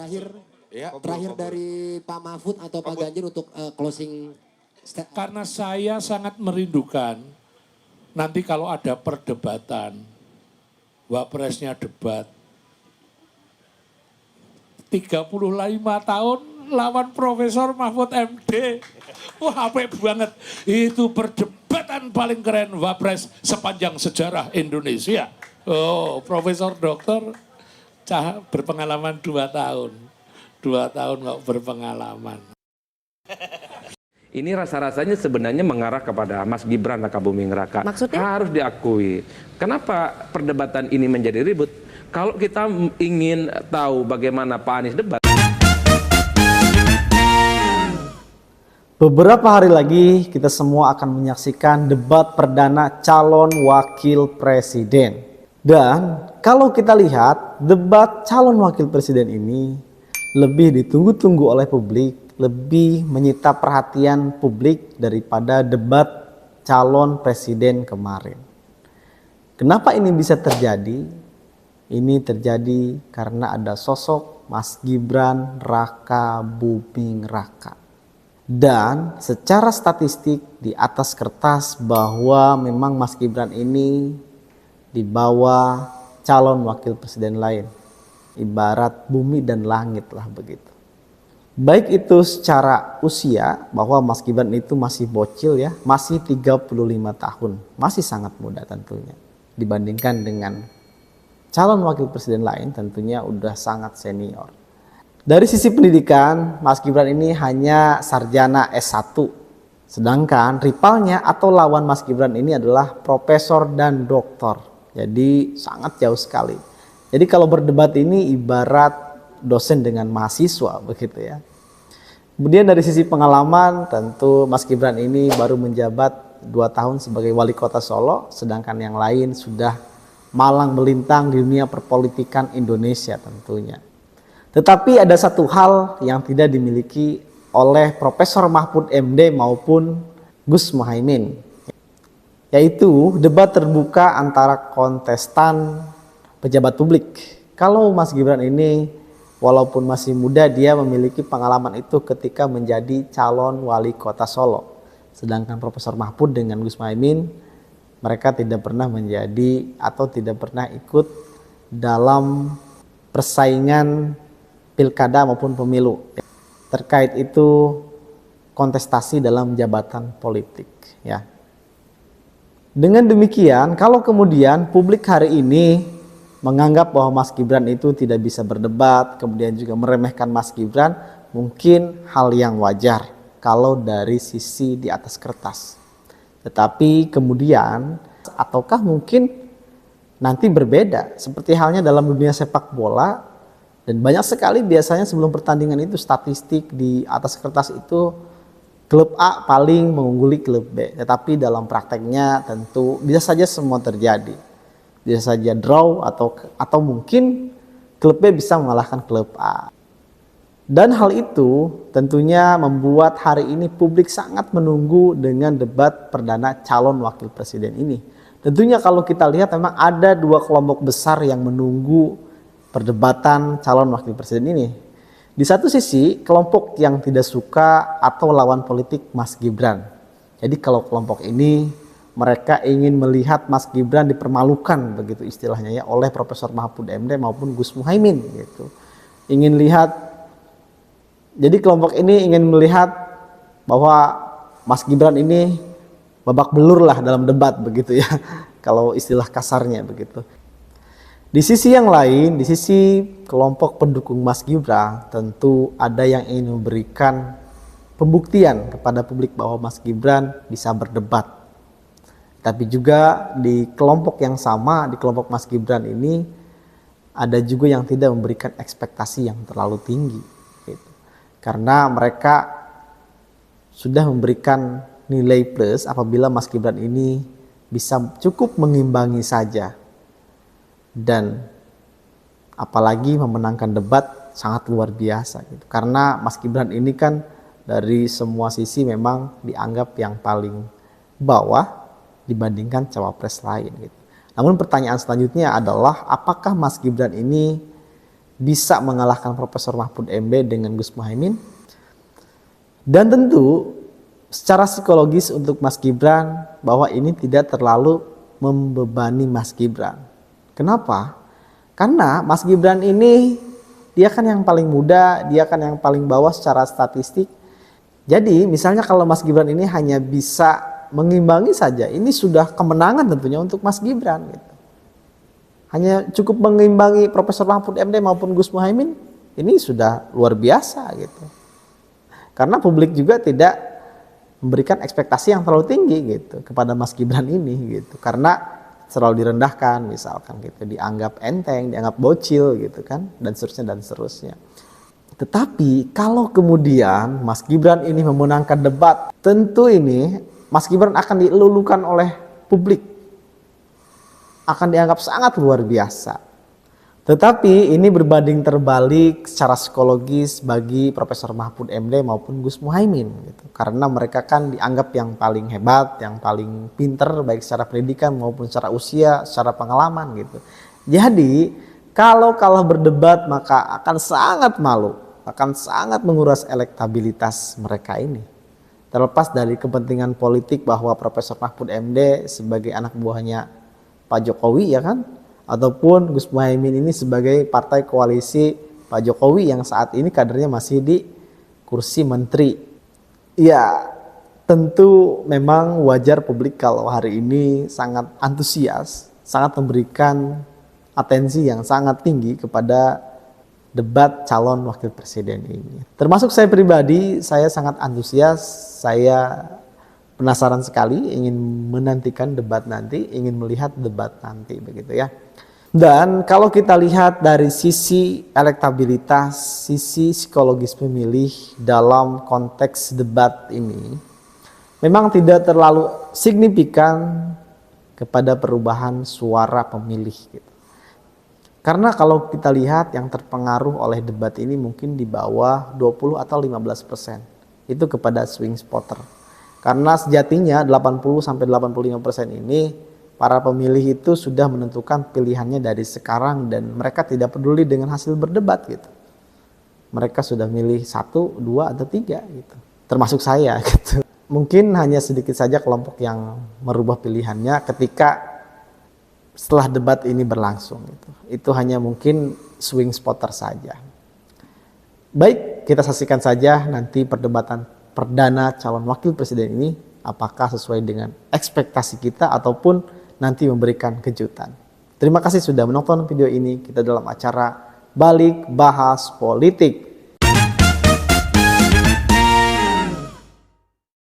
Terakhir dari Pak Mahfud atau Pak Ganjar untuk closing statement. Karena saya sangat merindukan nanti kalau ada perdebatan, Wapresnya debat, 35 tahun lawan Profesor Mahfud MD. Wah, apik banget. Itu perdebatan paling keren Wapres sepanjang sejarah Indonesia. Oh, Profesor Dokter berpengalaman 2 tahun. 2 tahun kok berpengalaman. Ini rasa-rasanya sebenarnya mengarah kepada Mas Gibran Raka Buming Raka. Maksudnya? Harus diakui. Kenapa perdebatan ini menjadi ribut? Kalau kita ingin tahu bagaimana Pak Anies debat. Beberapa hari lagi kita semua akan menyaksikan debat perdana calon wakil presiden. Dan kalau kita lihat debat calon wakil presiden ini lebih ditunggu-tunggu oleh publik, lebih menyita perhatian publik daripada debat calon presiden kemarin. Kenapa ini bisa terjadi? Ini terjadi karena ada sosok Mas Gibran Raka Buming Raka. Dan secara statistik di atas kertas bahwa memang Mas Gibran ini di bawah calon wakil presiden lain. Ibarat bumi dan langit lah begitu. Baik itu secara usia, bahwa Mas Gibran itu masih bocil ya, masih 35 tahun, masih sangat muda tentunya. Dibandingkan dengan calon wakil presiden lain tentunya udah sangat senior. Dari sisi pendidikan, Mas Gibran ini hanya sarjana S1. Sedangkan rivalnya atau lawan Mas Gibran ini adalah profesor dan doktor. Jadi sangat jauh sekali. Jadi kalau berdebat ini ibarat dosen dengan mahasiswa begitu ya. Kemudian dari sisi pengalaman tentu Mas Gibran ini baru menjabat 2 tahun sebagai wali kota Solo. Sedangkan yang lain sudah malang melintang di dunia perpolitikan Indonesia tentunya. Tetapi ada satu hal yang tidak dimiliki oleh Profesor Mahfud MD maupun Gus Muhaimin. Yaitu debat terbuka antara kontestan pejabat publik. Kalau Mas Gibran ini walaupun masih muda, dia memiliki pengalaman itu ketika menjadi calon wali kota Solo. Sedangkan Profesor Mahfud dengan Gus Muhaimin, mereka tidak pernah menjadi atau tidak pernah ikut dalam persaingan pilkada maupun pemilu. Terkait itu kontestasi dalam jabatan politik ya. Dengan demikian, kalau kemudian publik hari ini menganggap bahwa Mas Gibran itu tidak bisa berdebat, kemudian juga meremehkan Mas Gibran, mungkin hal yang wajar kalau dari sisi di atas kertas. Tetapi kemudian, ataukah mungkin nanti berbeda, seperti halnya dalam dunia sepak bola, dan banyak sekali biasanya sebelum pertandingan itu statistik di atas kertas itu klub A paling mengungguli klub B, tetapi dalam prakteknya tentu bisa saja semua terjadi. Bisa saja draw atau mungkin klub B bisa mengalahkan klub A. Dan hal itu tentunya membuat hari ini publik sangat menunggu dengan debat perdana calon wakil presiden ini. Tentunya kalau kita lihat memang ada 2 kelompok besar yang menunggu perdebatan calon wakil presiden ini. Di satu sisi kelompok yang tidak suka atau lawan politik Mas Gibran. Jadi kalau kelompok ini mereka ingin melihat Mas Gibran dipermalukan begitu istilahnya ya oleh Profesor Mahfud MD maupun Gus Muhaimin gitu. Ingin lihat, jadi kelompok ini ingin melihat bahwa Mas Gibran ini babak belur lah dalam debat begitu ya. Kalau istilah kasarnya begitu. Di sisi yang lain, di sisi kelompok pendukung Mas Gibran tentu ada yang ingin memberikan pembuktian kepada publik bahwa Mas Gibran bisa berdebat. Tapi juga di kelompok yang sama, di kelompok Mas Gibran ini ada juga yang tidak memberikan ekspektasi yang terlalu tinggi gitu. Karena mereka sudah memberikan nilai plus apabila Mas Gibran ini bisa cukup mengimbangi saja. Dan apalagi memenangkan debat sangat luar biasa gitu. Karena Mas Gibran ini kan dari semua sisi memang dianggap yang paling bawah dibandingkan cawapres lain gitu. Namun pertanyaan selanjutnya adalah apakah Mas Gibran ini bisa mengalahkan Profesor Mahfud MD dengan Gus Muhaimin. Dan tentu secara psikologis untuk Mas Gibran bahwa ini tidak terlalu membebani Mas Gibran. Kenapa? Karena Mas Gibran ini dia kan yang paling muda, dia kan yang paling bawah secara statistik. Jadi misalnya kalau Mas Gibran ini hanya bisa mengimbangi saja, ini sudah kemenangan tentunya untuk Mas Gibran gitu. Hanya cukup mengimbangi Profesor Mahfud MD maupun Gus Muhaimin, ini sudah luar biasa gitu. Karena publik juga tidak memberikan ekspektasi yang terlalu tinggi gitu kepada Mas Gibran ini gitu. Karena terlalu direndahkan misalkan gitu, dianggap enteng, dianggap bocil gitu kan, dan seterusnya. Tetapi kalau kemudian Mas Gibran ini memenangkan debat, tentu ini Mas Gibran akan dilulukan oleh publik, akan dianggap sangat luar biasa. Tetapi ini berbanding terbalik secara psikologis bagi Profesor Mahfud MD maupun Gus Muhaimin gitu. Karena mereka kan dianggap yang paling hebat, yang paling pinter baik secara pendidikan maupun secara usia, secara pengalaman gitu. Jadi kalau kalah berdebat maka akan sangat malu, akan sangat menguras elektabilitas mereka ini. Terlepas dari kepentingan politik bahwa Profesor Mahfud MD sebagai anak buahnya Pak Jokowi ya kan, ataupun Gus Muhaimin ini sebagai partai koalisi Pak Jokowi yang saat ini kadernya masih di kursi menteri. Ya tentu memang wajar publik kalau hari ini sangat antusias, sangat memberikan atensi yang sangat tinggi kepada debat calon wakil presiden ini. Termasuk saya pribadi, saya sangat antusias, saya penasaran sekali, ingin menantikan debat nanti, ingin melihat debat nanti begitu ya. Dan kalau kita lihat dari sisi elektabilitas, sisi psikologis pemilih dalam konteks debat ini, memang tidak terlalu signifikan kepada perubahan suara pemilih gitu. Karena kalau kita lihat yang terpengaruh oleh debat ini mungkin di bawah 20 atau 15%. Itu kepada swing spotter. Karena sejatinya 80-85% ini para pemilih itu sudah menentukan pilihannya dari sekarang dan mereka tidak peduli dengan hasil berdebat gitu. Mereka sudah milih 1, 2, atau 3 gitu. Termasuk saya gitu. Mungkin hanya sedikit saja kelompok yang merubah pilihannya ketika setelah debat ini berlangsung gitu. Itu hanya mungkin swing spotter saja. Baik, kita saksikan saja nanti perdebatan perdana calon wakil presiden ini apakah sesuai dengan ekspektasi kita ataupun nanti memberikan kejutan. Terima kasih sudah menonton video ini. Kita dalam acara Balik Bahas Politik.